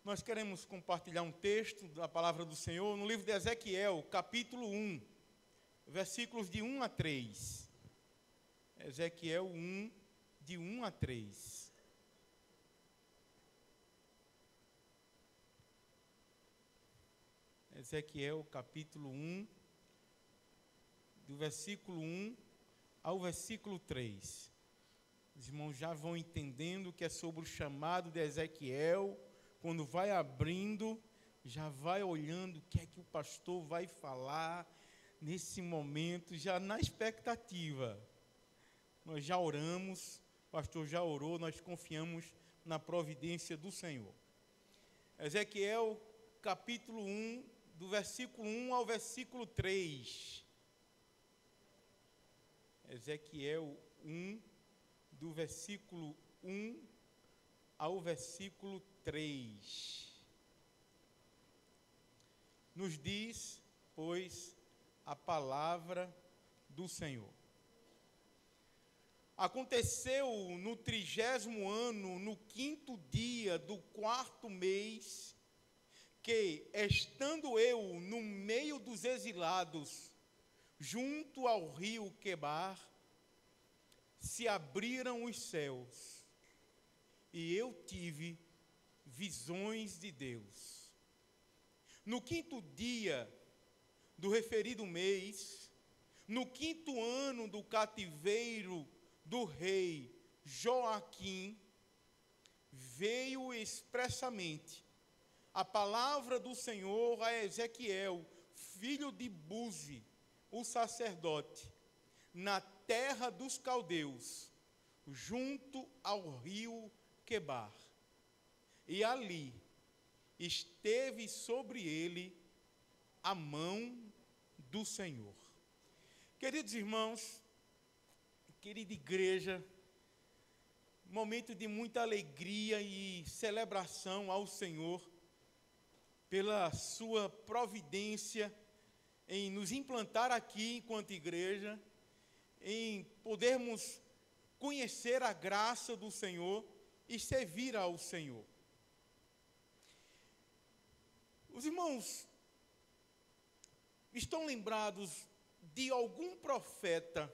Nós queremos compartilhar um texto da palavra do Senhor no livro de Ezequiel, capítulo 1, versículos de 1 a 3. Ezequiel 1, de 1 a 3. Ezequiel, capítulo 1, do versículo 1 ao versículo 3. Os irmãos já vão entendendo que é sobre o chamado de Ezequiel. Quando vai abrindo, já vai olhando o que é que o pastor vai falar nesse momento, já na expectativa. Nós já oramos, o pastor já orou, nós confiamos na providência do Senhor. Ezequiel, capítulo 1, do versículo 1 ao versículo 3. Ezequiel 1, do versículo 1 ao versículo 3. Nos diz, pois, a palavra do Senhor. Aconteceu no 30º ano, no 5º dia do 4º mês, que, estando eu no meio dos exilados, junto ao rio Quebar, se abriram os céus, e eu tive visões de Deus. No 5º dia do referido mês, no 5º ano do cativeiro do rei Joaquim, veio expressamente a palavra do Senhor a Ezequiel, filho de Buzi, o sacerdote, na terra dos caldeus, junto ao rio Quebar. E ali esteve sobre ele a mão do Senhor. Queridos irmãos, querida igreja, momento de muita alegria e celebração ao Senhor pela sua providência em nos implantar aqui enquanto igreja, em podermos conhecer a graça do Senhor e servir ao Senhor. Os irmãos estão lembrados de algum profeta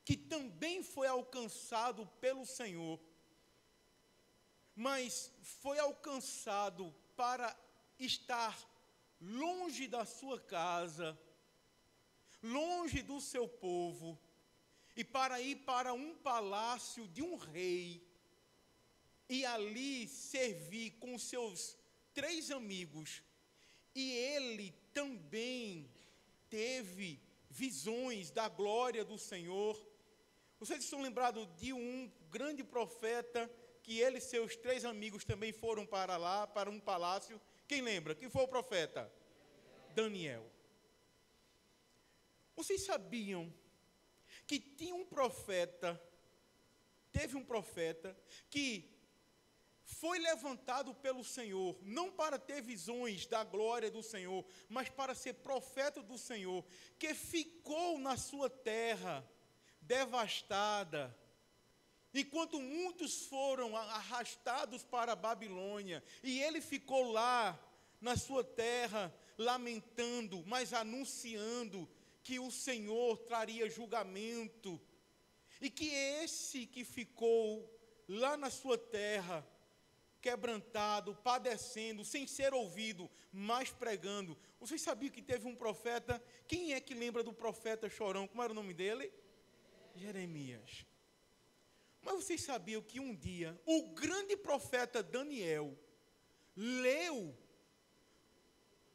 que também foi alcançado pelo Senhor, mas foi alcançado para estar longe da sua casa, longe do seu povo, e para ir para um palácio de um rei, e ali servir com seus 3 amigos, e ele também teve visões da glória do Senhor. Vocês estão lembrados de um grande profeta, que ele e seus 3 amigos também foram para lá, para um palácio? Quem lembra? Quem foi o profeta? Daniel. Vocês sabiam que teve um profeta que foi levantado pelo Senhor, não para ter visões da glória do Senhor, mas para ser profeta do Senhor, que ficou na sua terra devastada, enquanto muitos foram arrastados para a Babilônia, e ele ficou lá na sua terra, lamentando, mas anunciando que o Senhor traria julgamento, e que esse que ficou lá na sua terra, quebrantado, padecendo, sem ser ouvido, mas pregando. Vocês sabiam que teve um profeta? Quem é que lembra do profeta chorão? Como era o nome dele? Jeremias. Mas vocês sabiam que um dia o grande profeta Daniel leu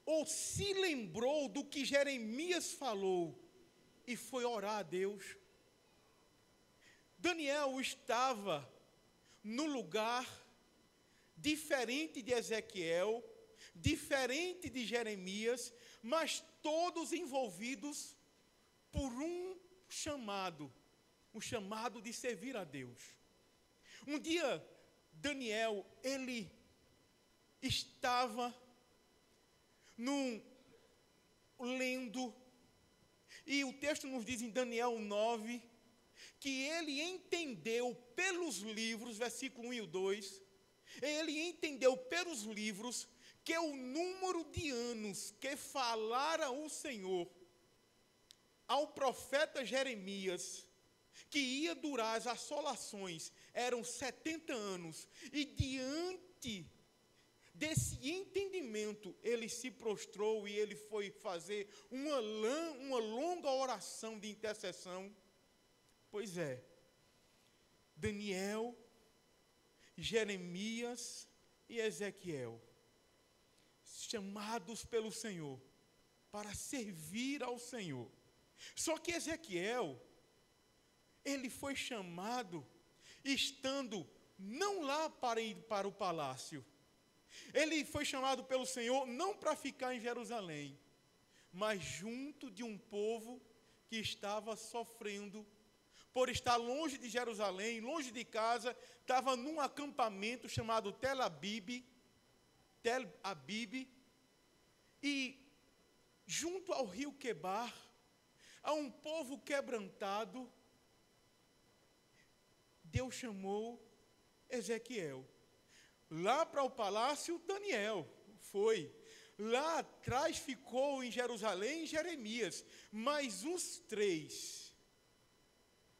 ou se lembrou do que Jeremias falou e foi orar a Deus? Daniel estava no lugar diferente de Ezequiel, diferente de Jeremias, mas todos envolvidos por um chamado, o chamado de servir a Deus. Um dia, Daniel, ele estava lendo, e o texto nos diz em Daniel 9, que ele entendeu pelos livros, versículo 1 e 2, ele entendeu os livros que o número de anos que falara o Senhor ao profeta Jeremias, que ia durar as assolações, eram 70 anos, e diante desse entendimento, ele se prostrou e ele foi fazer uma longa oração de intercessão. Pois é, Daniel, Jeremias e Ezequiel, chamados pelo Senhor para servir ao Senhor. Só que Ezequiel, ele foi chamado estando não lá para ir para o palácio. Ele foi chamado pelo Senhor não para ficar em Jerusalém, mas junto de um povo que estava sofrendo por estar longe de Jerusalém, longe de casa, estava num acampamento chamado Tel Abib, e junto ao rio Quebar, há um povo quebrantado. Deus chamou Ezequiel. Lá para o palácio, Daniel foi. Lá atrás ficou em Jerusalém Jeremias. Mas os três,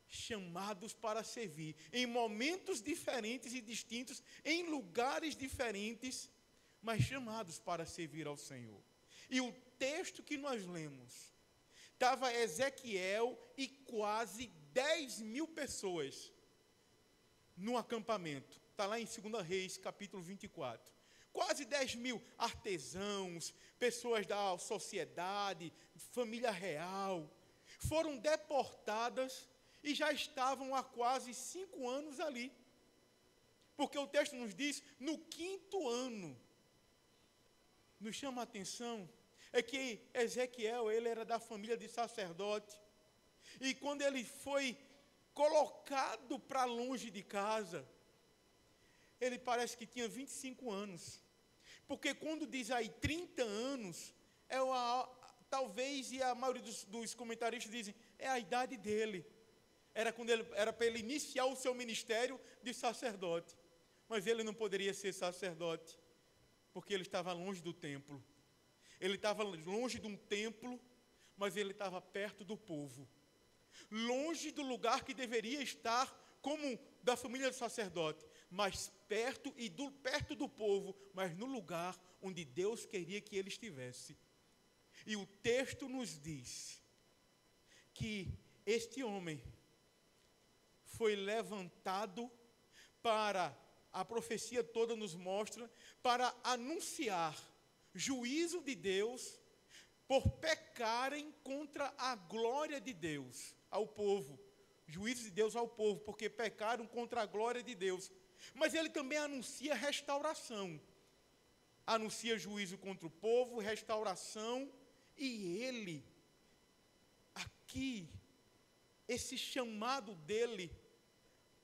chamados para servir, em momentos diferentes e distintos, em lugares diferentes, mas chamados para servir ao Senhor. E o texto que nós lemos, estava Ezequiel e quase 10.000 pessoas no acampamento. Está lá em 2 Reis, capítulo 24. Quase 10.000 artesãos, pessoas da sociedade, família real, foram deportadas e já estavam há quase 5 anos ali. Porque o texto nos diz, no 5º ano. Nos chama a atenção é que Ezequiel, ele era da família de sacerdote. E quando ele foi colocado para longe de casa, ele parece que tinha 25 anos. Porque quando diz aí 30 anos, talvez, e a maioria dos comentaristas dizem, é a idade dele. Era para ele iniciar o seu ministério de sacerdote. Mas ele não poderia ser sacerdote, porque ele estava longe do templo. Ele estava longe de um templo, mas ele estava perto do povo. Longe do lugar que deveria estar como da família do sacerdote, mas perto do povo, mas no lugar onde Deus queria que ele estivesse. E o texto nos diz que este homem foi levantado para, a profecia toda nos mostra, para anunciar juízo de Deus por pecarem contra a glória de Deus ao povo. Juízo de Deus ao povo, porque pecaram contra a glória de Deus. Mas ele também anuncia restauração. Anuncia juízo contra o povo, restauração, e ele, aqui, esse chamado dele,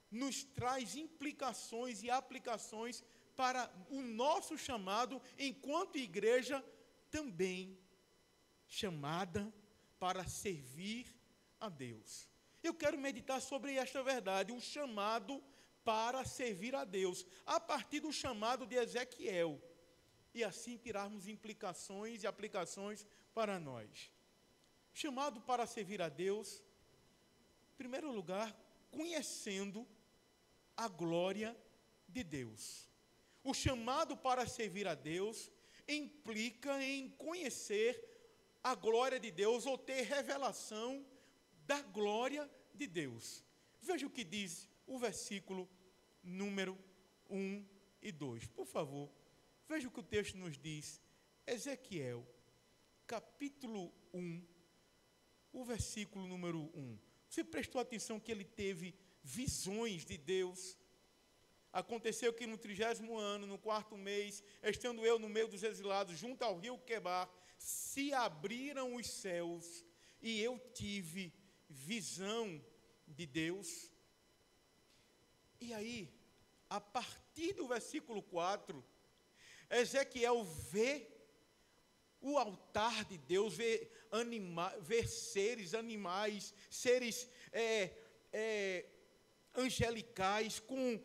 nos traz implicações e aplicações para o nosso chamado, enquanto igreja, também chamada para servir a Deus. Eu quero meditar sobre esta verdade, o chamado para servir a Deus, a partir do chamado de Ezequiel, e assim tirarmos implicações e aplicações para nós. Chamado para servir a Deus, em primeiro lugar, conhecendo a glória de Deus. O chamado para servir a Deus implica em conhecer a glória de Deus, ou ter revelação da glória de Deus. Veja o que diz o versículo número 1 e 2. Por favor, veja o que o texto nos diz. Ezequiel, capítulo 1, o versículo número 1. Você prestou atenção que ele teve visões de Deus? Aconteceu que no 30º ano, no 4º mês, estando eu no meio dos exilados, junto ao rio Quebar, se abriram os céus, e eu tive visão de Deus. E aí, a partir do versículo 4, Ezequiel vê o altar de Deus, vê seres, animais, seres angelicais, com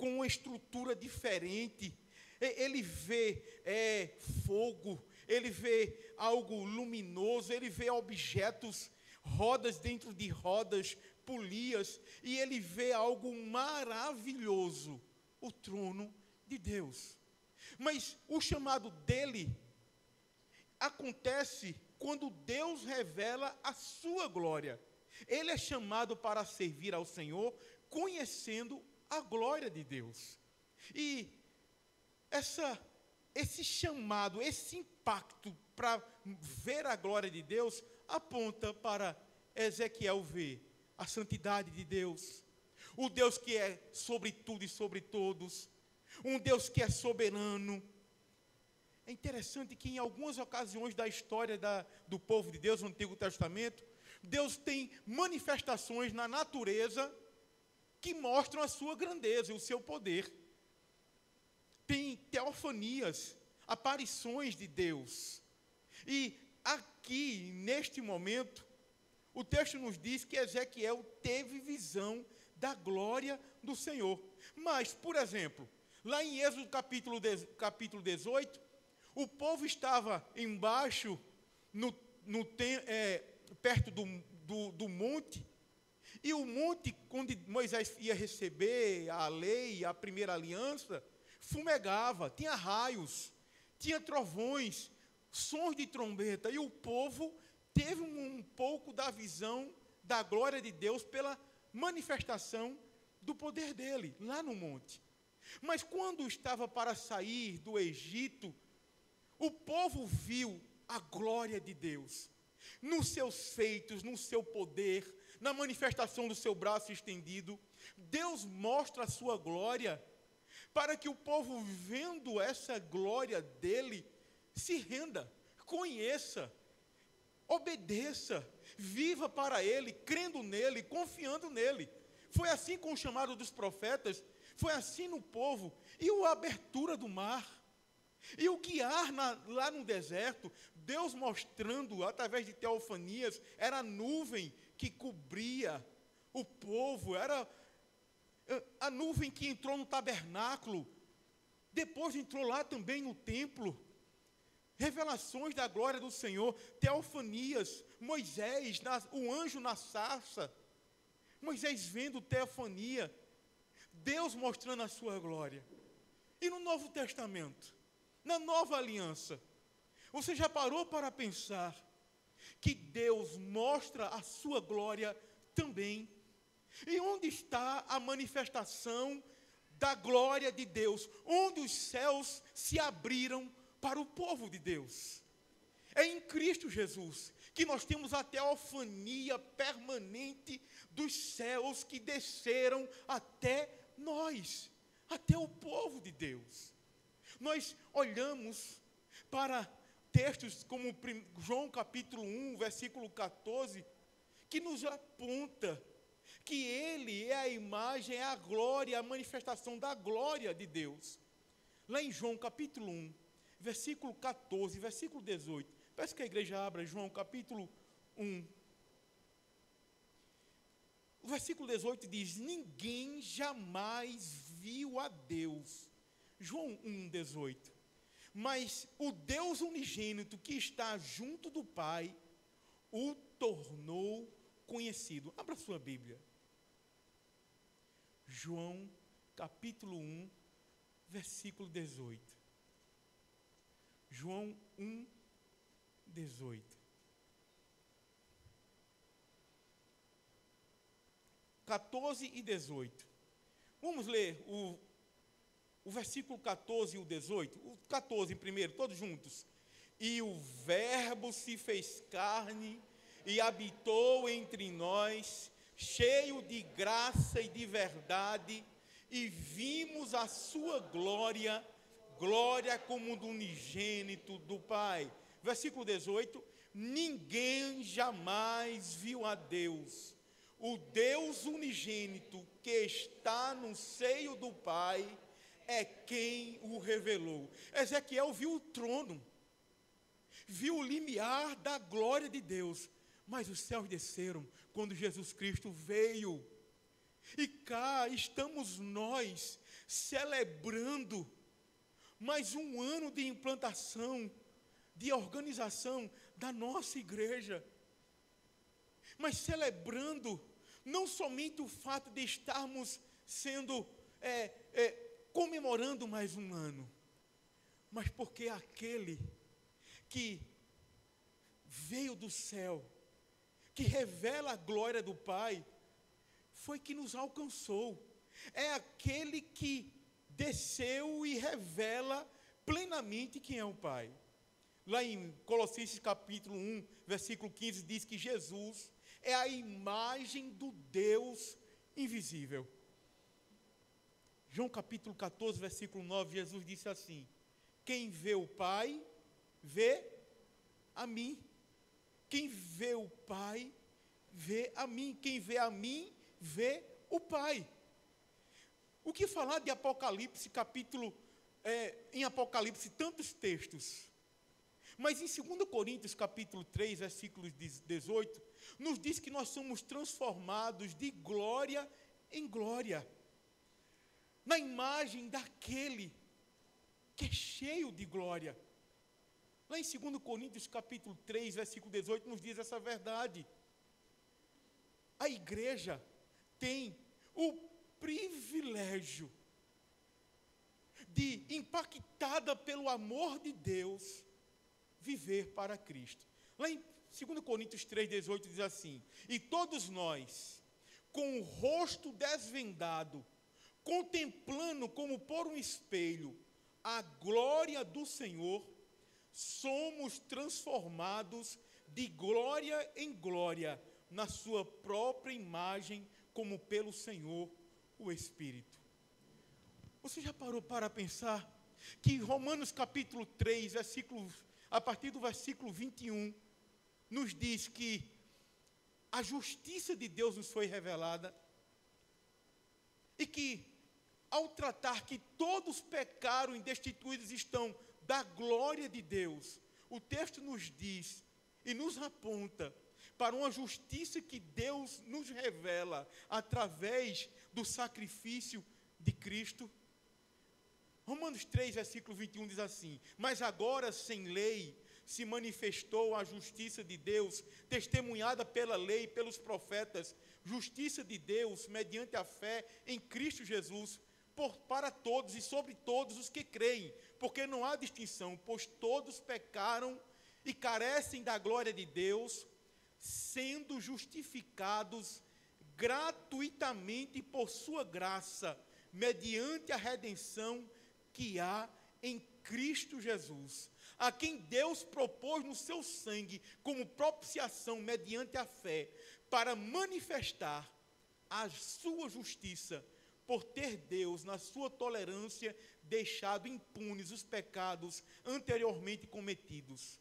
uma estrutura diferente, Ele vê fogo, ele vê algo luminoso, ele vê objetos, rodas dentro de rodas, polias, e ele vê algo maravilhoso, o trono de Deus. Mas o chamado dele acontece quando Deus revela a sua glória. Ele é chamado para servir ao Senhor, conhecendo a glória de Deus. E esse chamado, esse impacto para ver a glória de Deus, aponta para Ezequiel ver a santidade de Deus, o Deus que é sobre tudo e sobre todos, um Deus que é soberano. É interessante que em algumas ocasiões da história do povo de Deus no Antigo Testamento, Deus tem manifestações na natureza que mostram a sua grandeza e o seu poder. Tem teofanias, aparições de Deus. E aqui, neste momento, o texto nos diz que Ezequiel teve visão da glória do Senhor. Mas, por exemplo, lá em Êxodo capítulo 18, o povo estava embaixo, perto do monte, e o monte, quando Moisés ia receber a lei, a primeira aliança, fumegava, tinha raios, tinha trovões, sons de trombeta, e o povo teve um pouco da visão da glória de Deus pela manifestação do poder dele, lá no monte. Mas quando estava para sair do Egito, o povo viu a glória de Deus, nos seus feitos, no seu poder, na manifestação do seu braço estendido. Deus mostra a sua glória, para que o povo, vendo essa glória dele, se renda, conheça, obedeça, viva para ele, crendo nele, confiando nele. Foi assim com o chamado dos profetas, foi assim no povo. E a abertura do mar, e o guiar lá no deserto, Deus mostrando através de teofanias, era a nuvem que cobria o povo, era a nuvem que entrou no tabernáculo, depois entrou lá também no templo. Revelações da glória do Senhor, teofanias, Moisés, o anjo na sarça, Moisés vendo teofania, Deus mostrando a sua glória. E no Novo Testamento, na nova aliança, você já parou para pensar que Deus mostra a sua glória também? E onde está a manifestação da glória de Deus? Onde os céus se abriram para o povo de Deus? É em Cristo Jesus que nós temos a teofania permanente dos céus que desceram até nós, até o povo de Deus. Nós olhamos para textos como João capítulo 1, versículo 14, que nos aponta que Ele é a imagem, é a glória, a manifestação da glória de Deus. Lá em João capítulo 1, versículo 14, versículo 18. Peço que a igreja abra João capítulo 1. O versículo 18 diz: ninguém jamais viu a Deus. João 1, 18. Mas o Deus unigênito que está junto do Pai o tornou conhecido. Abra sua Bíblia. João capítulo 1, versículo 18. João 1, 18. 14 e 18. Vamos ler o versículo 14 e o 18. O 14 primeiro, todos juntos. E o Verbo se fez carne e habitou entre nós, cheio de graça e de verdade, e vimos a sua glória, glória como do unigênito do Pai. Versículo 18, ninguém jamais viu a Deus. O Deus unigênito que está no seio do Pai é quem o revelou. Ezequiel viu o trono, viu o limiar da glória de Deus, mas os céus desceram quando Jesus Cristo veio. E cá estamos nós, celebrando, mais um ano de implantação, de organização da nossa igreja, mas celebrando não somente o fato de estarmos sendo, comemorando mais um ano, mas porque aquele que veio do céu, que revela a glória do Pai, foi que nos alcançou. É aquele que desceu e revela plenamente quem é o Pai. Lá em Colossenses capítulo 1, versículo 15, diz que Jesus é a imagem do Deus invisível. João capítulo 14, versículo 9, Jesus disse assim: quem vê o Pai, vê a mim. Quem vê o Pai, vê a mim. Quem vê a mim, vê o Pai. O que falar de Apocalipse, em Apocalipse, tantos textos. Mas em 2 Coríntios, capítulo 3, versículos 18, nos diz que nós somos transformados de glória em glória, na imagem daquele que é cheio de glória. Lá em 2 Coríntios, capítulo 3, versículo 18, nos diz essa verdade. A igreja tem o privilégio de, impactada pelo amor de Deus, viver para Cristo. Lá em 2 Coríntios 3,18 diz assim: e todos nós, com o rosto desvendado, contemplando como por um espelho a glória do Senhor, somos transformados de glória em glória, na sua própria imagem, como pelo Senhor, o Espírito. Você já parou para pensar que Romanos capítulo 3, a partir do versículo 21, nos diz que a justiça de Deus nos foi revelada, e que, ao tratar que todos pecaram e destituídos estão da glória de Deus, o texto nos diz e nos aponta para uma justiça que Deus nos revela através do sacrifício de Cristo. Romanos 3, versículo 21 diz assim: mas agora sem lei se manifestou a justiça de Deus, testemunhada pela lei e pelos profetas, justiça de Deus mediante a fé em Cristo Jesus, para todos e sobre todos os que creem, porque não há distinção, pois todos pecaram e carecem da glória de Deus, sendo justificados gratuitamente por sua graça, mediante a redenção que há em Cristo Jesus, a quem Deus propôs no seu sangue como propiciação mediante a fé, para manifestar a sua justiça, por ter Deus, na sua tolerância, deixado impunes os pecados anteriormente cometidos,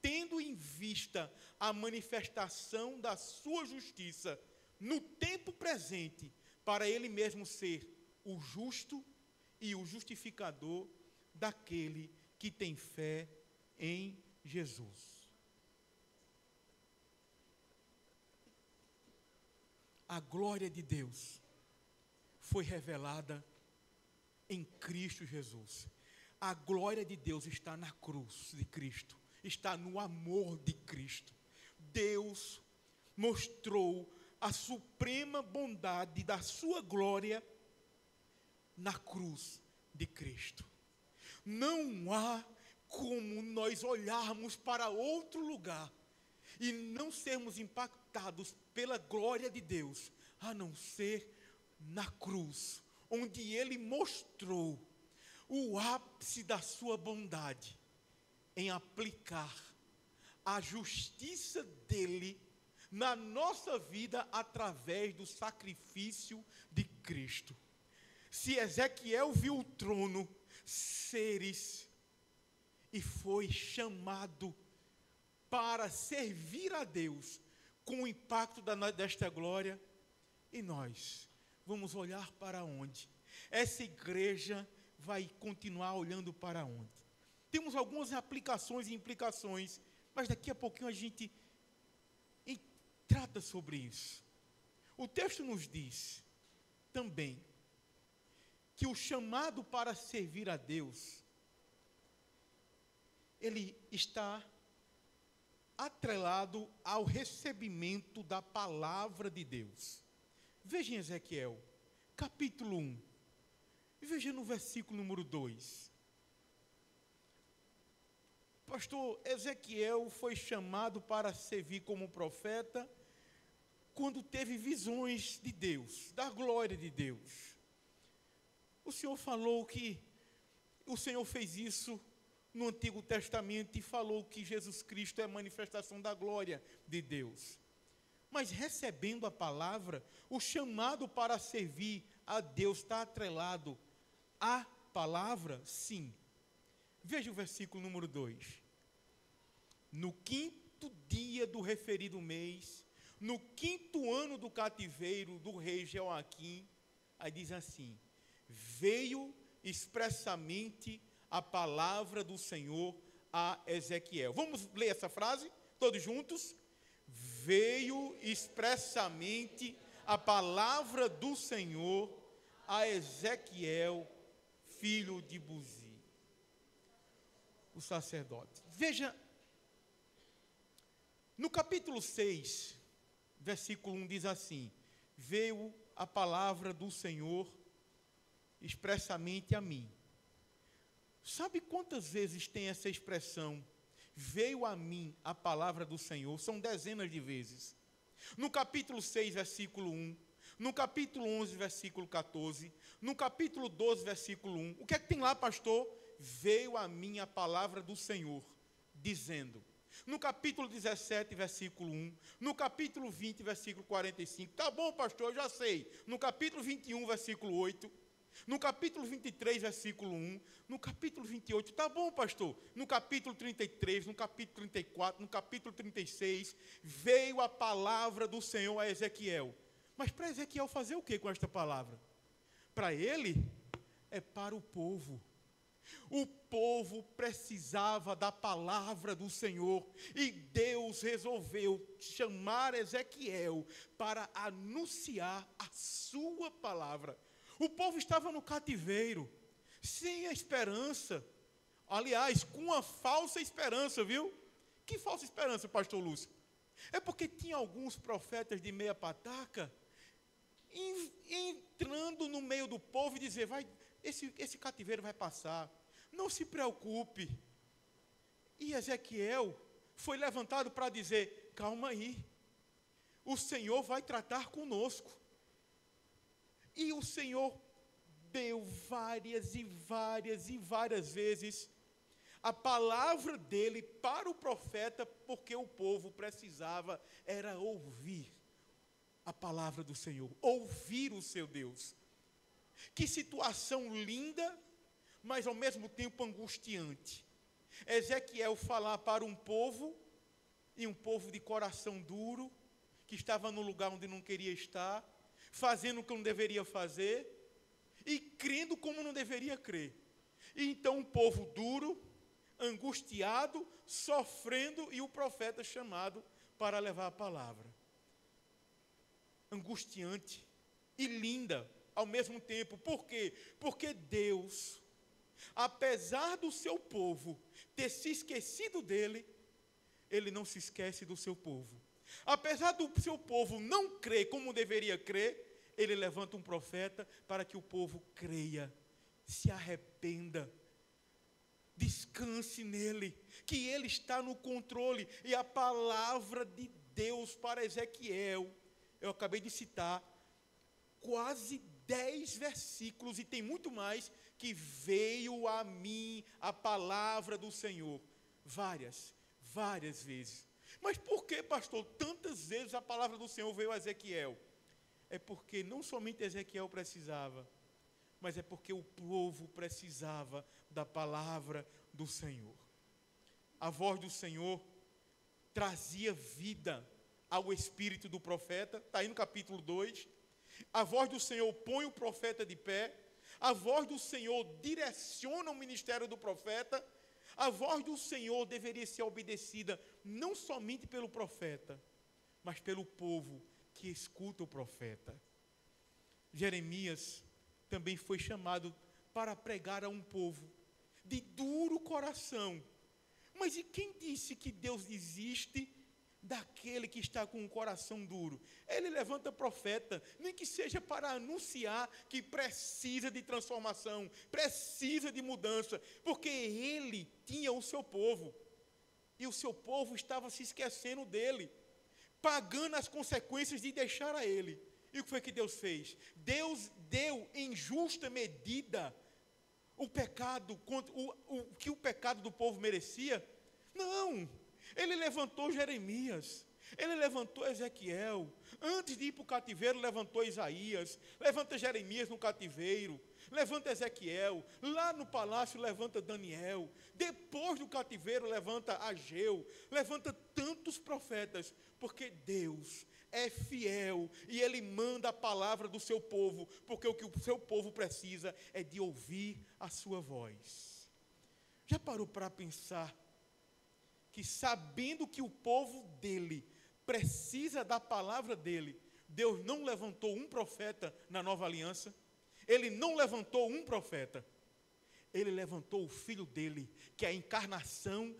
tendo em vista a manifestação da sua justiça no tempo presente, para ele mesmo ser o justo e o justificador daquele que tem fé em Jesus. A glória de Deus foi revelada em Cristo Jesus. A glória de Deus está na cruz de Cristo, está no amor de Cristo. Deus mostrou a suprema bondade da sua glória na cruz de Cristo. Não há como nós olharmos para outro lugar e não sermos impactados pela glória de Deus, a não ser na cruz, onde Ele mostrou o ápice da sua bondade em aplicar a justiça dEle na nossa vida através do sacrifício de Cristo. Se Ezequiel viu o trono, seres, e foi chamado para servir a Deus com o impacto desta glória, e nós vamos olhar para onde? Essa igreja vai continuar olhando para onde? Temos algumas aplicações e implicações, mas daqui a pouquinho a gente trata sobre isso. O texto nos diz também que o chamado para servir a Deus ele está atrelado ao recebimento da palavra de Deus. Veja em Ezequiel, capítulo 1, e veja no versículo número 2. Pastor, Ezequiel foi chamado para servir como profeta quando teve visões de Deus, da glória de Deus. O Senhor falou que o Senhor fez isso no Antigo Testamento e falou que Jesus Cristo é a manifestação da glória de Deus. Mas recebendo a palavra, o chamado para servir a Deus está atrelado à palavra? Sim. Veja o versículo número 2. No 5º dia do referido mês, no 5º ano do cativeiro do rei Jeoaquim, aí diz assim: veio expressamente a palavra do Senhor a Ezequiel. Vamos ler essa frase, todos juntos? Veio expressamente a palavra do Senhor a Ezequiel, filho de Buzi, o sacerdote. Veja, no capítulo 6, versículo 1 diz assim: veio a palavra do Senhor expressamente a mim. Sabe quantas vezes tem essa expressão, veio a mim a palavra do Senhor? São dezenas de vezes. No capítulo 6, versículo 1, no capítulo 11, versículo 14, no capítulo 12, versículo 1. O que é que tem lá, pastor? Veio a mim a palavra do Senhor, dizendo. No capítulo 17, versículo 1, no capítulo 20, versículo 45. Tá bom, pastor, eu já sei. No capítulo 21, versículo 8. No capítulo 23, versículo 1, no capítulo 28, tá bom, pastor? No capítulo 33, no capítulo 34, no capítulo 36, veio a palavra do Senhor a Ezequiel. Mas para Ezequiel fazer o que com esta palavra? Para ele, é para o povo. O povo precisava da palavra do Senhor e Deus resolveu chamar Ezequiel para anunciar a sua palavra. O povo estava no cativeiro, sem a esperança. Aliás, com uma falsa esperança, viu? Que falsa esperança, pastor Lúcio? É porque tinha alguns profetas de meia pataca entrando no meio do povo e dizer, esse cativeiro vai passar, não se preocupe. E Ezequiel foi levantado para dizer, calma aí, o Senhor vai tratar conosco. E o Senhor deu várias e várias e várias vezes a palavra dele para o profeta, porque o povo precisava era ouvir a palavra do Senhor, ouvir o seu Deus. Que situação linda, mas ao mesmo tempo angustiante. Ezequiel falar para um povo, e um povo de coração duro, que estava no lugar onde não queria estar, fazendo o que não deveria fazer, e crendo como não deveria crer. E então um povo duro, angustiado, sofrendo, e o profeta chamado para levar a palavra. Angustiante e linda ao mesmo tempo. Por quê? Porque Deus, apesar do seu povo ter se esquecido dele, ele não se esquece do seu povo. Apesar do seu povo não crer como deveria crer, ele levanta um profeta para que o povo creia, se arrependa, descanse nele, que ele está no controle. E a palavra de Deus para Ezequiel, eu acabei de citar, quase 10 versículos, e tem muito mais, que veio a mim a palavra do Senhor, várias vezes. Mas por que, pastor, tantas vezes a palavra do Senhor veio a Ezequiel? É porque não somente Ezequiel precisava, mas é porque o povo precisava da palavra do Senhor. A voz do Senhor trazia vida ao espírito do profeta, está aí no capítulo 2. A voz do Senhor põe o profeta de pé, a voz do Senhor direciona o ministério do profeta. A voz do Senhor deveria ser obedecida não somente pelo profeta, mas pelo povo que escuta o profeta. Jeremias também foi chamado para pregar a um povo de duro coração, Mas e quem disse que Deus desiste daquele que está com o coração duro? Ele levanta profeta, nem que seja para anunciar que precisa de transformação, precisa de mudança, porque ele tinha o seu povo, e o seu povo estava se esquecendo dele, pagando as consequências de deixar a ele. E o que foi que Deus fez? Deus deu em justa medida o pecado, o que o pecado do povo merecia? Não, ele levantou Jeremias, ele levantou Ezequiel, antes de ir para o cativeiro levantou Isaías, levanta Jeremias no cativeiro, levanta Ezequiel, lá no palácio levanta Daniel, depois do cativeiro levanta Ageu, levanta tantos profetas, porque Deus é fiel e ele manda a palavra do seu povo, porque o que o seu povo precisa é de ouvir a sua voz. Já parou para pensar que, sabendo que o povo dele precisa da palavra dele, Deus não levantou um profeta na nova aliança? Ele não levantou um profeta, ele levantou o filho dele, que é a encarnação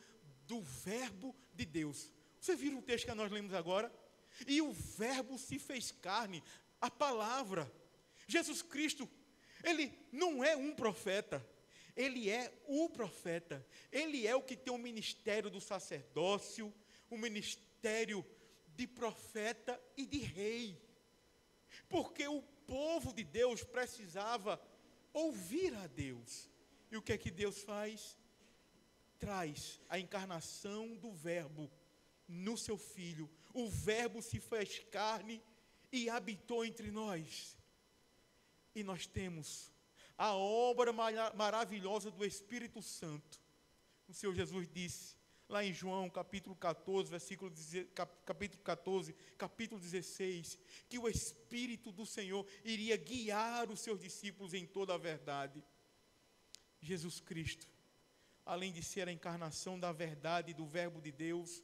do verbo de Deus. Você viu o texto que nós lemos agora? E o verbo se fez carne, a palavra. Jesus Cristo, ele não é um profeta, ele é o profeta. Ele é o que tem o ministério do sacerdócio, o ministério de profeta e de rei. Porque o povo de Deus precisava ouvir a Deus. E o que é que Deus faz? Traz a encarnação do verbo no seu filho. O verbo se fez carne e habitou entre nós. E nós temos a obra maravilhosa do Espírito Santo. O Senhor Jesus disse, lá em João, capítulo 14, capítulo 16, que o Espírito do Senhor iria guiar os seus discípulos em toda a verdade. Jesus Cristo, além de ser a encarnação da verdade e do verbo de Deus,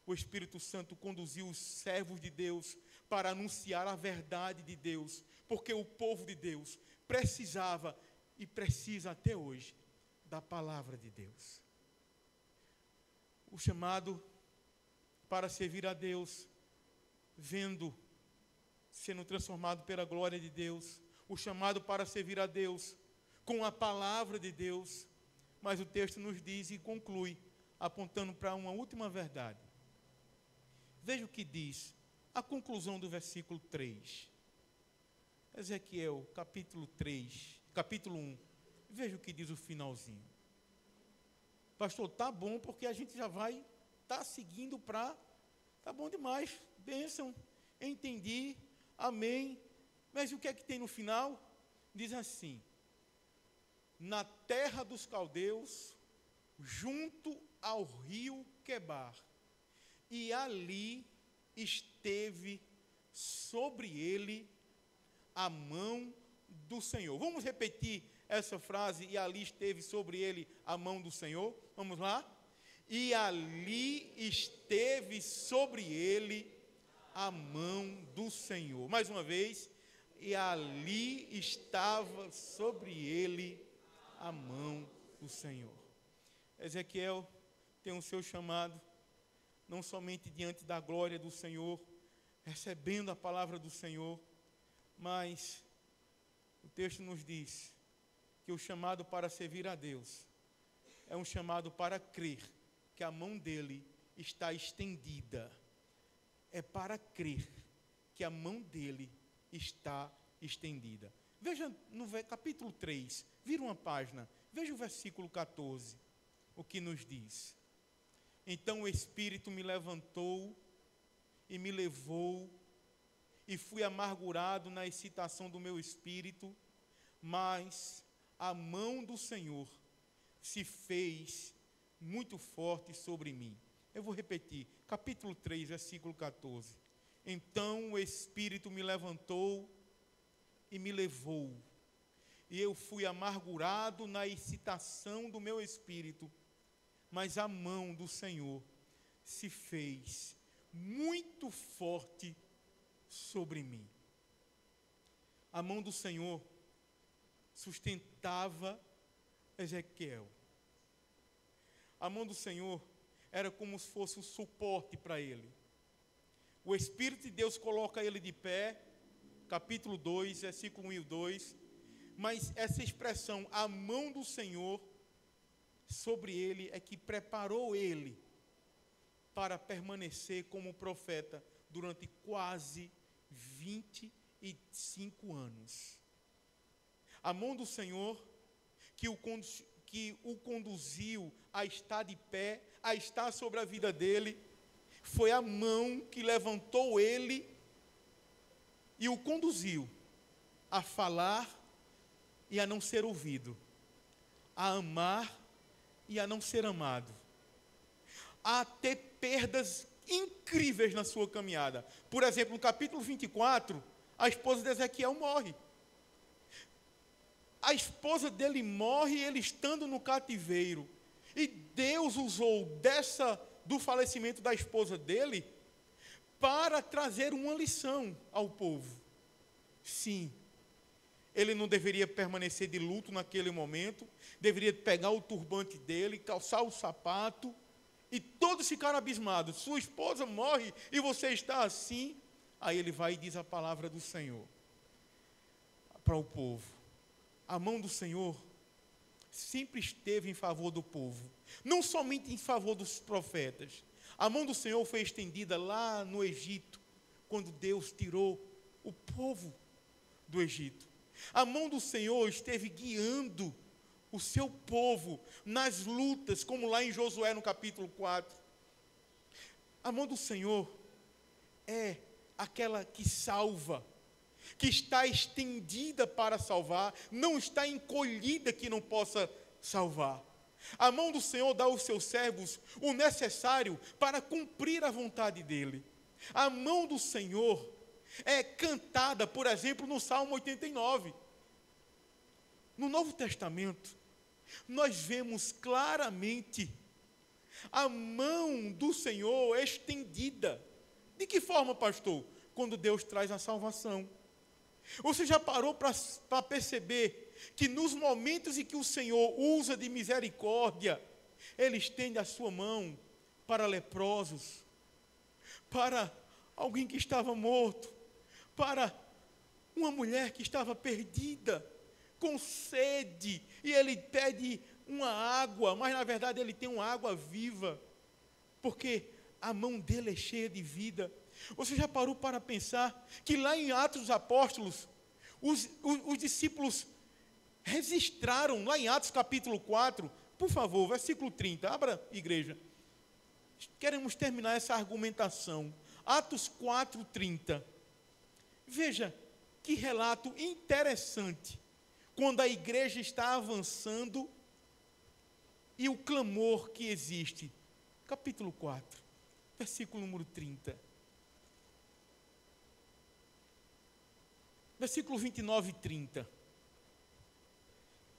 o Espírito Santo conduziu os servos de Deus para anunciar a verdade de Deus, porque o povo de Deus precisava e precisa até hoje da palavra de Deus. O chamado para servir a Deus, sendo transformado pela glória de Deus, o chamado para servir a Deus com a palavra de Deus, mas o texto nos diz e conclui, apontando para uma última verdade. Veja o que diz a conclusão do versículo 3. Ezequiel, capítulo 1. Veja o que diz o finalzinho. Pastor, tá bom, porque a gente já vai seguindo para... Tá bom demais, bênção, entendi, amém. Mas o que é que tem no final? Diz assim: na terra dos caldeus, junto ao rio Quebar, e ali esteve sobre ele a mão do Senhor. Vamos repetir essa frase, e ali esteve sobre ele a mão do Senhor? Vamos lá? E ali esteve sobre ele a mão do Senhor. Mais uma vez, e ali estava sobre ele a mão do Senhor. Ezequiel tem o seu chamado, não somente diante da glória do Senhor, recebendo a palavra do Senhor, mas o texto nos diz que o chamado para servir a Deus é um chamado para crer que a mão dele está estendida. É para crer que a mão dele está estendida. Veja no capítulo 3, vira uma página, veja o versículo 14, o que nos diz. Então o Espírito me levantou e me levou, e fui amargurado na excitação do meu espírito, mas a mão do Senhor se fez muito forte sobre mim. Eu vou repetir, capítulo 3, versículo 14. Então o Espírito me levantou e me levou, e eu fui amargurado na excitação do meu espírito, mas a mão do Senhor se fez muito forte sobre mim. A mão do Senhor sustentava Ezequiel. A mão do Senhor era como se fosse um suporte para ele. O Espírito de Deus coloca ele de pé, capítulo 2, versículo 1 e 2. Mas essa expressão, a mão do Senhor sobre ele, é que preparou ele para permanecer como profeta durante quase 25 anos. A mão do Senhor que o conduziu a estar de pé, a estar sobre a vida dele, foi a mão que levantou ele e o conduziu a falar e a não ser ouvido, a amar e a não ser amado, a ter perdas incríveis na sua caminhada. Por exemplo, no capítulo 24, a esposa de Ezequiel morre. A esposa dele morre, ele estando no cativeiro. E Deus usou do falecimento da esposa dele para trazer uma lição ao povo. Sim, ele não deveria permanecer de luto naquele momento, deveria pegar o turbante dele, calçar o sapato, e todos ficaram abismados. Sua esposa morre e você está assim. Aí ele vai e diz a palavra do Senhor para o povo. A mão do Senhor sempre esteve em favor do povo, não somente em favor dos profetas. A mão do Senhor foi estendida lá no Egito, quando Deus tirou o povo do Egito. A mão do Senhor esteve guiando o seu povo nas lutas, como lá em Josué no capítulo 4. A mão do Senhor é aquela que salva, que está estendida para salvar, não está encolhida que não possa salvar. A mão do Senhor dá aos seus servos o necessário para cumprir a vontade dele. A mão do Senhor é cantada, por exemplo, no Salmo 89. No Novo Testamento, nós vemos claramente a mão do Senhor estendida. De que forma, pastor? Quando Deus traz a salvação. Você já parou para perceber que nos momentos em que o Senhor usa de misericórdia, Ele estende a sua mão para leprosos, para alguém que estava morto, para uma mulher que estava perdida, com sede, e Ele pede uma água, mas na verdade Ele tem uma água viva, porque a mão dele é cheia de vida. Você já parou para pensar que lá em Atos dos Apóstolos, os discípulos registraram, lá em Atos capítulo 4, por favor, versículo 30, abra, igreja. Queremos terminar essa argumentação. Atos 4, 30. Veja que relato interessante, quando a igreja está avançando e o clamor que existe. Capítulo 4, versículo número 30. Versículo 29 e 30.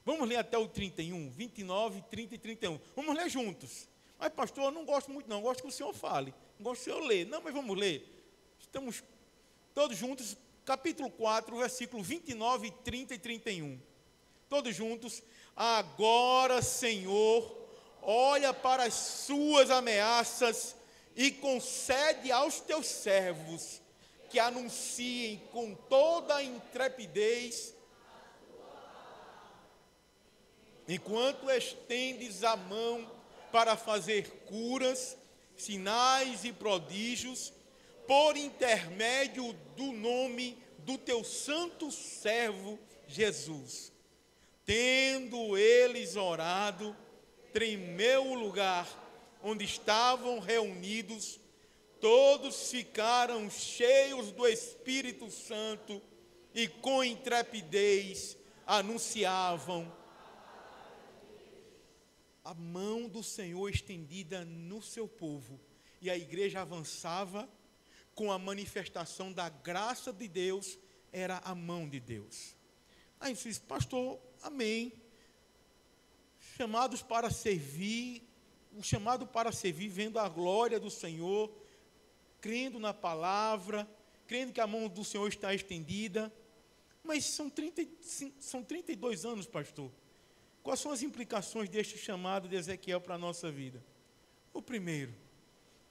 Vamos ler até o 31, 29, 30 e 31. Vamos ler juntos. Mas, pastor, eu não gosto muito não, eu gosto que o senhor fale. Não gosto que o senhor lê. Não, mas vamos ler. Estamos todos juntos, capítulo 4, versículo 29, 30 e 31. Todos juntos. Agora, Senhor, olha para as suas ameaças e concede aos teus servos que anunciem com toda a intrepidez, enquanto estendes a mão para fazer curas, sinais e prodígios, por intermédio do nome do teu santo servo Jesus. Tendo eles orado, tremeu o lugar onde estavam reunidos. Todos ficaram cheios do Espírito Santo e com intrepidez anunciavam a mão do Senhor estendida no seu povo. E a igreja avançava com a manifestação da graça de Deus, era a mão de Deus. Aí eu disse, pastor, amém. Chamados para servir, o chamado para servir, vendo a glória do Senhor, crendo na palavra, crendo que a mão do Senhor está estendida. Mas são 32 anos, pastor. Quais são as implicações deste chamado de Ezequiel para a nossa vida? O primeiro,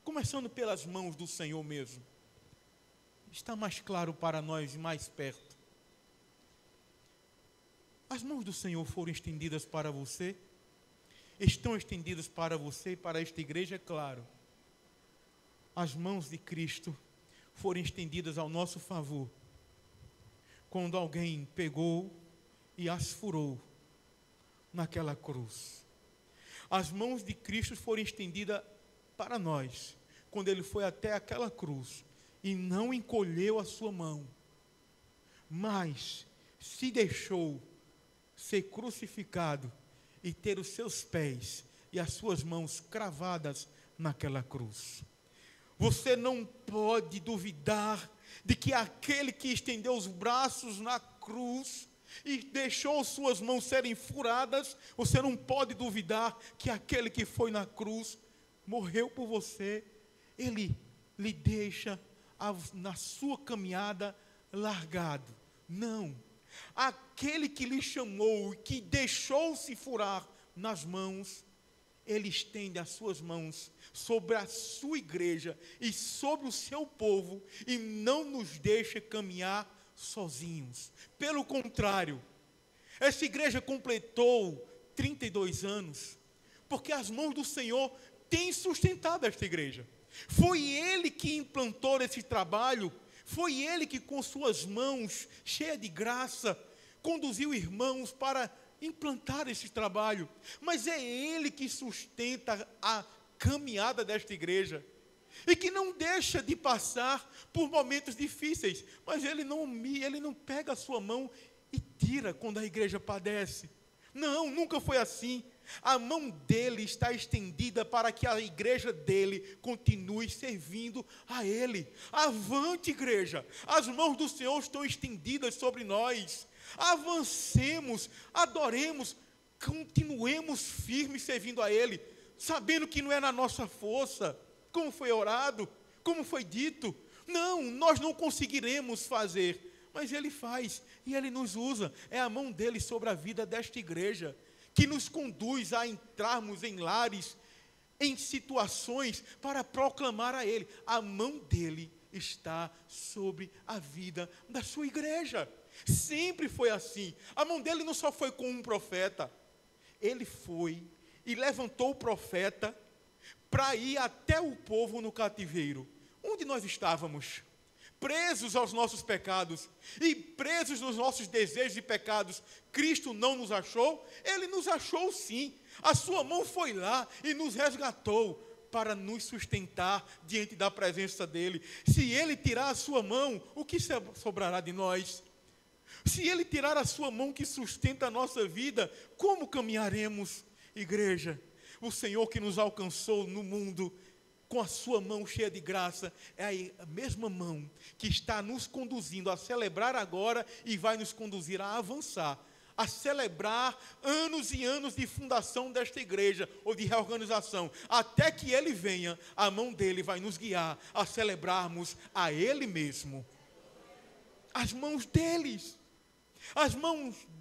começando pelas mãos do Senhor mesmo, está mais claro para nós e mais perto. As mãos do Senhor foram estendidas para você, estão estendidas para você e para esta igreja, é claro. As mãos de Cristo foram estendidas ao nosso favor, quando alguém pegou e as furou naquela cruz. As mãos de Cristo foram estendidas para nós, quando Ele foi até aquela cruz, e não encolheu a sua mão, mas se deixou ser crucificado e ter os seus pés e as suas mãos cravadas naquela cruz. Você não pode duvidar de que aquele que estendeu os braços na cruz e deixou suas mãos serem furadas, você não pode duvidar que aquele que foi na cruz, morreu por você, ele lhe deixa na sua caminhada largado. Não. Aquele que lhe chamou e que deixou-se furar nas mãos, Ele estende as suas mãos sobre a sua igreja e sobre o seu povo e não nos deixa caminhar sozinhos. Pelo contrário, essa igreja completou 32 anos, porque as mãos do Senhor têm sustentado esta igreja. Foi Ele que implantou esse trabalho, foi Ele que com suas mãos cheias de graça conduziu irmãos para implantar esse trabalho, mas é Ele que sustenta a caminhada desta igreja, e que não deixa de passar por momentos difíceis, mas Ele não pega a sua mão e tira quando a igreja padece. Não, nunca foi assim. A mão dele está estendida para que a igreja dele continue servindo a ele. Avante, igreja, as mãos do Senhor estão estendidas sobre nós. Avancemos, adoremos, continuemos firmes servindo a ele, sabendo que não é na nossa força, como foi orado, como foi dito. Não, nós não conseguiremos fazer, mas Ele faz e Ele nos usa. É a mão dele sobre a vida desta igreja que nos conduz a entrarmos em lares, em situações para proclamar a Ele. A mão dele está sobre a vida da sua igreja. Sempre foi assim. A mão dele não só foi com um profeta, ele foi e levantou o profeta para ir até o povo no cativeiro, onde nós estávamos, presos aos nossos pecados e presos nos nossos desejos e pecados. Cristo não nos achou? Ele nos achou sim. A sua mão foi lá e nos resgatou para nos sustentar diante da presença dele. Se ele tirar a sua mão, o que sobrará de nós? Se ele tirar a sua mão que sustenta a nossa vida, como caminharemos, igreja? O Senhor que nos alcançou no mundo com a sua mão cheia de graça, é a mesma mão que está nos conduzindo a celebrar agora e vai nos conduzir a avançar, a celebrar anos e anos de fundação desta igreja, ou de reorganização, até que Ele venha. A mão dele vai nos guiar a celebrarmos a Ele mesmo. As mãos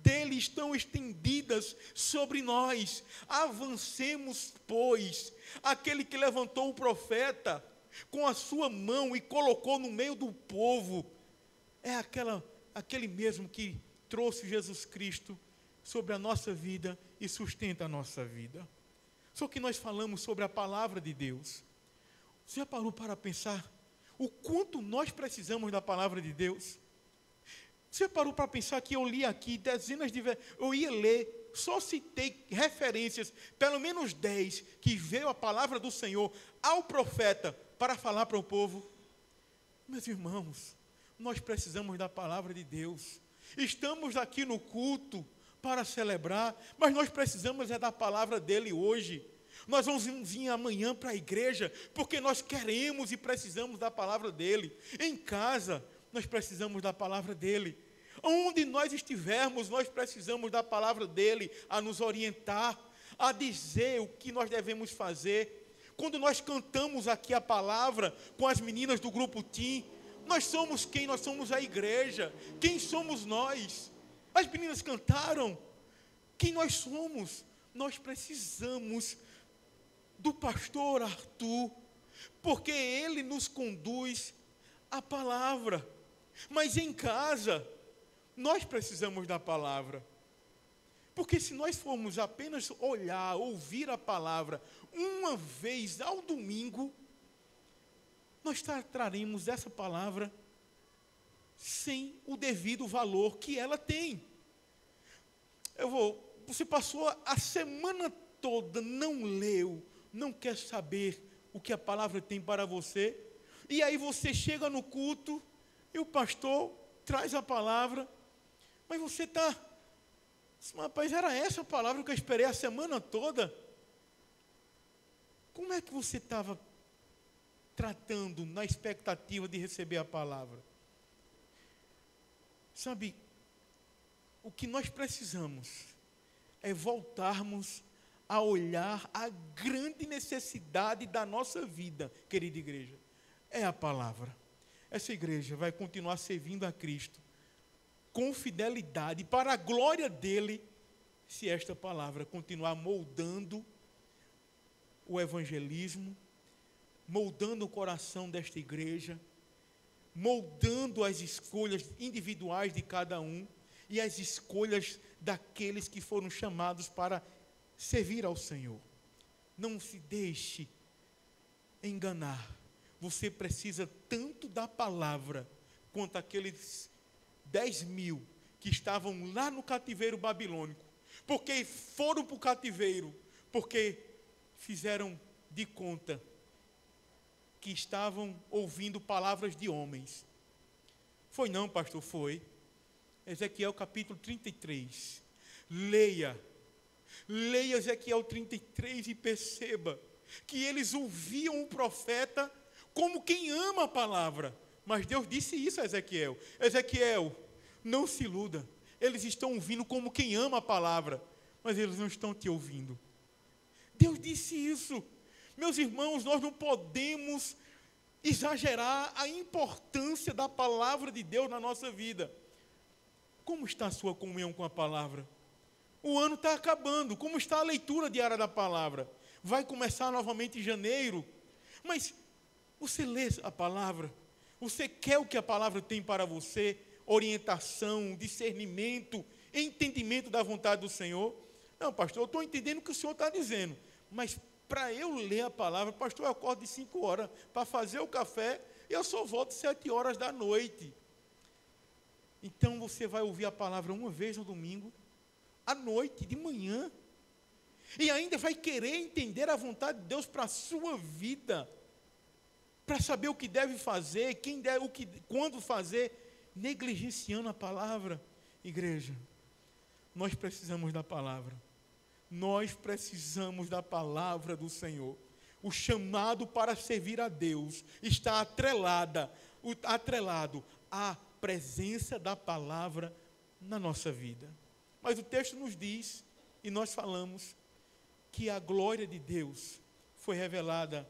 dele estão estendidas sobre nós. Avancemos, pois. Aquele que levantou o profeta com a sua mão e colocou no meio do povo, é aquele mesmo que trouxe Jesus Cristo sobre a nossa vida e sustenta a nossa vida. Só que nós falamos sobre a palavra de Deus. Você já parou para pensar o quanto nós precisamos da palavra de Deus? Você parou para pensar que eu li aqui dezenas de vezes, eu ia ler, só citei referências, pelo menos 10, que veio a palavra do Senhor ao profeta para falar para o povo. Meus irmãos, nós precisamos da palavra de Deus. Estamos aqui no culto para celebrar, mas nós precisamos da palavra dele hoje. Nós vamos vir amanhã para a igreja, porque nós queremos e precisamos da palavra dele. Em casa, nós precisamos da palavra dele. Onde nós estivermos, nós precisamos da palavra dele a nos orientar, a dizer o que nós devemos fazer. Quando nós cantamos aqui a palavra com as meninas do grupo Tim, nós somos quem? Nós somos a igreja. Quem somos nós? As meninas cantaram. Quem nós somos? Nós precisamos do pastor Arthur, porque ele nos conduz à palavra. Mas em casa, nós precisamos da palavra. Porque se nós formos apenas olhar, ouvir a palavra uma vez ao domingo, nós traremos essa palavra sem o devido valor que ela tem. Você passou a semana toda, não leu, não quer saber o que a palavra tem para você, e aí você chega no culto, e o pastor traz a palavra, mas você está, rapaz, era essa a palavra que eu esperei a semana toda? Como é que você estava tratando na expectativa de receber a palavra? Sabe, o que nós precisamos é voltarmos a olhar a grande necessidade da nossa vida, querida igreja, é a palavra. Essa igreja vai continuar servindo a Cristo com fidelidade, para a glória dele, se esta palavra continuar moldando o evangelismo, moldando o coração desta igreja, moldando as escolhas individuais de cada um e as escolhas daqueles que foram chamados para servir ao Senhor. Não se deixe enganar. Você precisa tanto da palavra quanto aqueles 10.000 que estavam lá no cativeiro babilônico, porque foram para o cativeiro, porque fizeram de conta que estavam ouvindo palavras de homens. Foi não, pastor, foi. Ezequiel capítulo 33. Leia Ezequiel 33 e perceba que eles ouviam o profeta como quem ama a palavra. Mas Deus disse isso a Ezequiel. Ezequiel, não se iluda. Eles estão ouvindo como quem ama a palavra, mas eles não estão te ouvindo. Deus disse isso. Meus irmãos, nós não podemos exagerar a importância da palavra de Deus na nossa vida. Como está a sua comunhão com a palavra? O ano está acabando. Como está a leitura diária da palavra? Vai começar novamente em janeiro. Mas você lê a palavra? Você quer o que a palavra tem para você? Orientação, discernimento, entendimento da vontade do Senhor? Não, pastor, eu estou entendendo o que o Senhor está dizendo. Mas para eu ler a palavra, pastor, eu acordo de 5 horas para fazer o café e eu só volto 7 horas da noite. Então você vai ouvir a palavra uma vez no domingo, à noite, de manhã, e ainda vai querer entender a vontade de Deus para a sua vida, para saber o que deve fazer, quando fazer, negligenciando a palavra. Igreja, nós precisamos da palavra. Nós precisamos da palavra do Senhor. O chamado para servir a Deus está atrelado à presença da palavra na nossa vida. Mas o texto nos diz, e nós falamos, que a glória de Deus foi revelada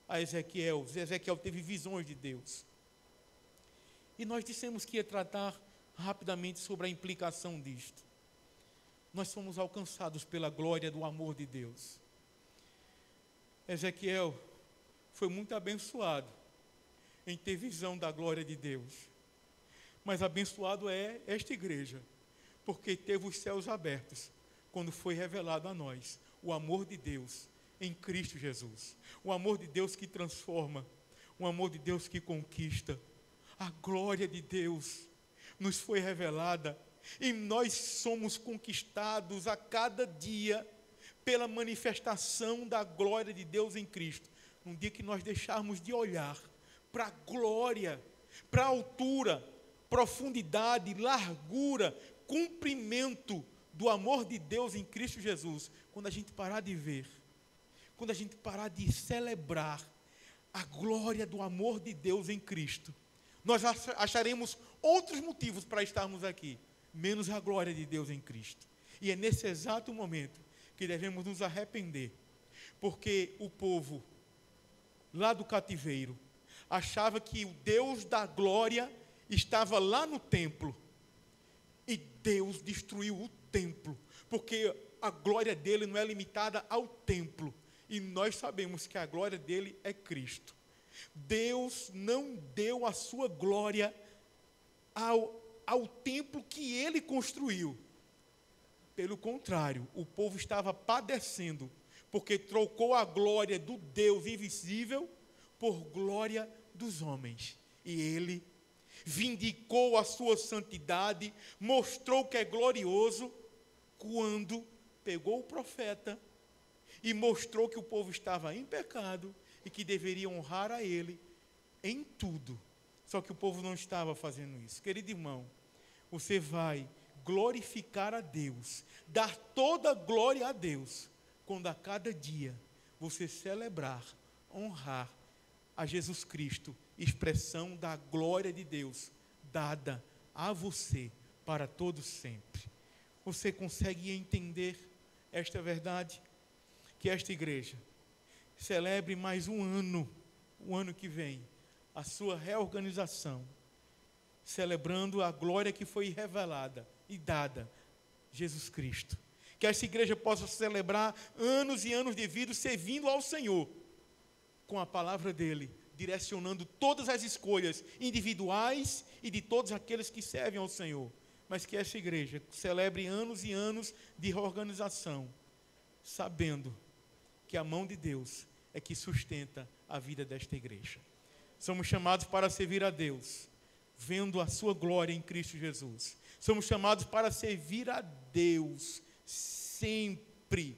a Ezequiel. Ezequiel teve visões de Deus. E nós dissemos que ia tratar rapidamente sobre a implicação disto. Nós somos alcançados pela glória do amor de Deus. Ezequiel foi muito abençoado em ter visão da glória de Deus. Mas abençoado é esta igreja, porque teve os céus abertos quando foi revelado a nós o amor de Deus em Cristo Jesus. O amor de Deus que transforma, o amor de Deus que conquista. A glória de Deus nos foi revelada e nós somos conquistados a cada dia pela manifestação da glória de Deus em Cristo. Um dia que nós deixarmos de olhar para a glória, para a altura, profundidade, largura, comprimento do amor de Deus em Cristo Jesus, quando a gente parar de ver, quando a gente parar de celebrar a glória do amor de Deus em Cristo, nós acharemos outros motivos para estarmos aqui, menos a glória de Deus em Cristo. E é nesse exato momento que devemos nos arrepender, porque o povo lá do cativeiro achava que o Deus da glória estava lá no templo, e Deus destruiu o templo, porque a glória dele não é limitada ao templo, e nós sabemos que a glória dele é Cristo. Deus não deu a sua glória ao templo que ele construiu. Pelo contrário, o povo estava padecendo, porque trocou a glória do Deus invisível por glória dos homens. E ele vindicou a sua santidade, mostrou que é glorioso, quando pegou o profeta e mostrou que o povo estava em pecado e que deveria honrar a ele em tudo. Só que o povo não estava fazendo isso. Querido irmão, você vai glorificar a Deus, dar toda a glória a Deus, quando a cada dia você celebrar, honrar a Jesus Cristo, expressão da glória de Deus, dada a você para todo sempre. Você consegue entender esta verdade? Que esta igreja celebre mais um ano, o ano que vem, a sua reorganização, celebrando a glória que foi revelada e dada, Jesus Cristo. Que essa igreja possa celebrar anos e anos de vida servindo ao Senhor, com a palavra dele, direcionando todas as escolhas individuais e de todos aqueles que servem ao Senhor. Mas que essa igreja celebre anos e anos de reorganização, sabendo que a mão de Deus é que sustenta a vida desta igreja. Somos chamados para servir a Deus, vendo a sua glória em Cristo Jesus. Somos chamados para servir a Deus, sempre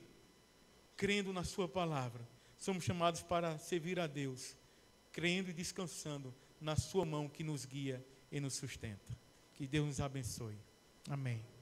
crendo na sua palavra. Somos chamados para servir a Deus, crendo e descansando na sua mão que nos guia e nos sustenta. Que Deus nos abençoe. Amém.